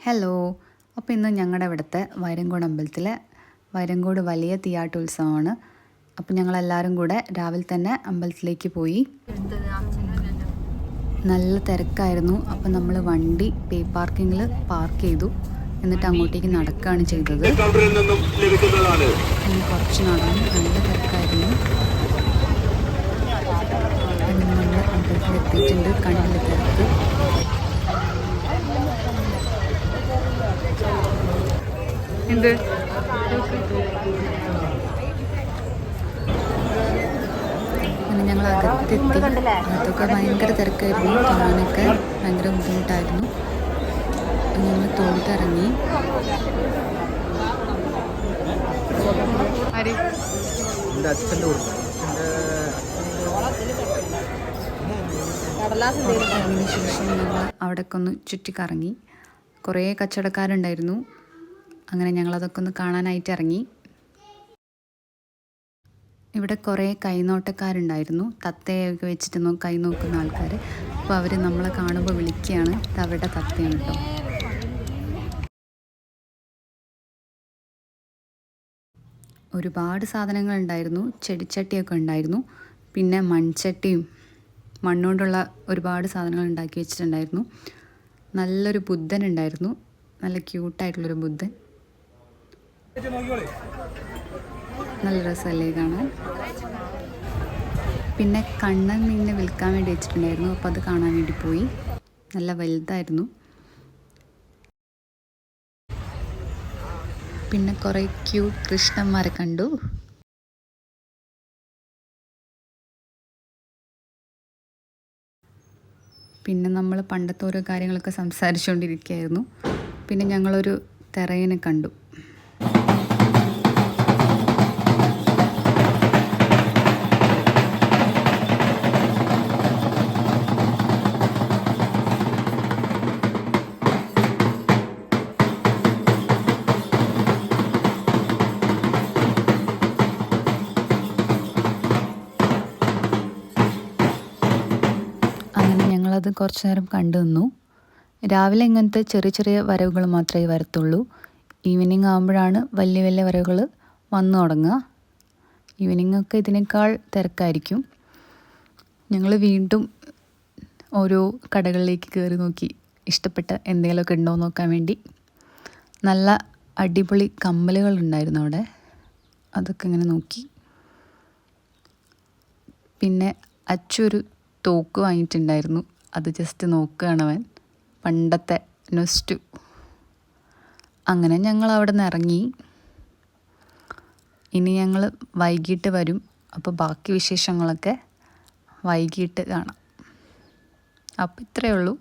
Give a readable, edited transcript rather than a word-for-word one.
Hello. അപ്പോൾ ഇന്ന് ഞങ്ങളുടെ ഇവിടുത്തെ വൈരങ്കോട് അമ്പലത്തിലെ വൈരങ്കോട് വലിയ തീയാട്ടുത്സവമാണ്. അപ്പോൾ ഞങ്ങളെല്ലാവരും കൂടെ രാവിലെ തന്നെ അമ്പലത്തിലേക്ക് പോയി. നല്ല തിരക്കായിരുന്നു. അപ്പോൾ നമ്മൾ വണ്ടി പേ പാർക്കിങ്ങിൽ പാർക്ക് ചെയ്തു. എന്നിട്ട് അങ്ങോട്ടേക്ക് നടക്കുകയാണ് ചെയ്തത്. കുറച്ച് നടന്നു. നല്ല തിരക്കായിരുന്നു. നമ്മൾ അമ്പലത്തിലെത്തിയിട്ടുണ്ട്. കണ്ണിൽ തിരക്ക്. എന്ത് അങ്ങനെ ഞങ്ങൾ അകത്തെത്തി. അകത്തൊക്കെ ഭയങ്കര തിരക്കായിരുന്നു. കാണാനൊക്കെ ഭയങ്കര ബുദ്ധിമുട്ടായിരുന്നു. ഞങ്ങൾ തൊഴുതിറങ്ങി. അതിന് ശേഷം ഞങ്ങൾ അവിടേക്ക് ഒന്ന് ചുറ്റിക്കറങ്ങി. കുറേ കച്ചവടക്കാരുണ്ടായിരുന്നു. അങ്ങനെ ഞങ്ങളതൊക്കെ ഒന്ന് കാണാനായിട്ട് ഇറങ്ങി. ഇവിടെ കുറേ കൈനോട്ടക്കാരുണ്ടായിരുന്നു. തത്തയൊക്കെ വെച്ചിട്ട് കൈ നോക്കുന്ന ആൾക്കാർ. അപ്പോൾ അവർ നമ്മളെ കാണുമ്പോൾ വിളിക്കുകയാണ്, ഇത് അവരുടെ തത്തയാണ് കേട്ടോ. ഒരുപാട് സാധനങ്ങളുണ്ടായിരുന്നു. ചെടിച്ചട്ടിയൊക്കെ ഉണ്ടായിരുന്നു. പിന്നെ മൺചട്ടിയും മണ്ണുകൊണ്ടുള്ള ഒരുപാട് സാധനങ്ങൾ ഉണ്ടാക്കി വെച്ചിട്ടുണ്ടായിരുന്നു. നല്ലൊരു ബുദ്ധൻ ഉണ്ടായിരുന്നു. നല്ല ക്യൂട്ടായിട്ടുള്ളൊരു ബുദ്ധൻ. നല്ല രസമല്ലേ കാണാൻ. പിന്നെ കണ്ണൻ മീനിനെ വിൽക്കാൻ വേണ്ടി വെച്ചിട്ടുണ്ടായിരുന്നു. അപ്പോൾ അത് കാണാൻ വേണ്ടി പോയി. നല്ല വലുതായിരുന്നു. പിന്നെ കുറേ ക്യൂട്ട് കൃഷ്ണന്മാരെ കണ്ടു. പിന്നെ നമ്മൾ പണ്ടത്തെ ഓരോ കാര്യങ്ങളൊക്കെ സംസാരിച്ചുകൊണ്ടിരിക്കുകയായിരുന്നു. പിന്നെ ഞങ്ങളൊരു തെറയനെ കണ്ടു. അങ്ങനെ ഞങ്ങളത് കുറച്ച് നേരം കണ്ടു നിന്നു. രാവിലെ ഇങ്ങനത്തെ ചെറിയ ചെറിയ വരവുകൾ മാത്രമേ വരത്തുള്ളൂ. ഈവനിങ് ആകുമ്പോഴാണ് വലിയ വലിയ വരവുകൾ വന്നു തുടങ്ങുക. ഈവനിങ് ഒക്കെ ഇതിനേക്കാൾ തിരക്കായിരിക്കും. ഞങ്ങൾ വീണ്ടും ഓരോ കടകളിലേക്ക് കയറി നോക്കി, ഇഷ്ടപ്പെട്ട എന്തെങ്കിലുമൊക്കെ ഉണ്ടോ എന്ന് നോക്കാൻ വേണ്ടി. നല്ല അടിപൊളി കമ്മലുകൾ ഉണ്ടായിരുന്നു അവിടെ. അതൊക്കെ ഇങ്ങനെ നോക്കി. പിന്നെ അച്ചൊരു തോക്ക് വാങ്ങിയിട്ടുണ്ടായിരുന്നു. അത് ജസ്റ്റ് നോക്കുകയാണ് അവൻ. പണ്ടത്തെ നൊസ്റ്റു. അങ്ങനെ ഞങ്ങൾ അവിടെ നിന്ന് ഇറങ്ങി. ഇനി ഞങ്ങൾ വൈകിട്ട് വരും. അപ്പോൾ ബാക്കി വിശേഷങ്ങളൊക്കെ വൈകിട്ട് കാണാം. അപ്പോൾ ഇത്രയേ ഉള്ളൂ.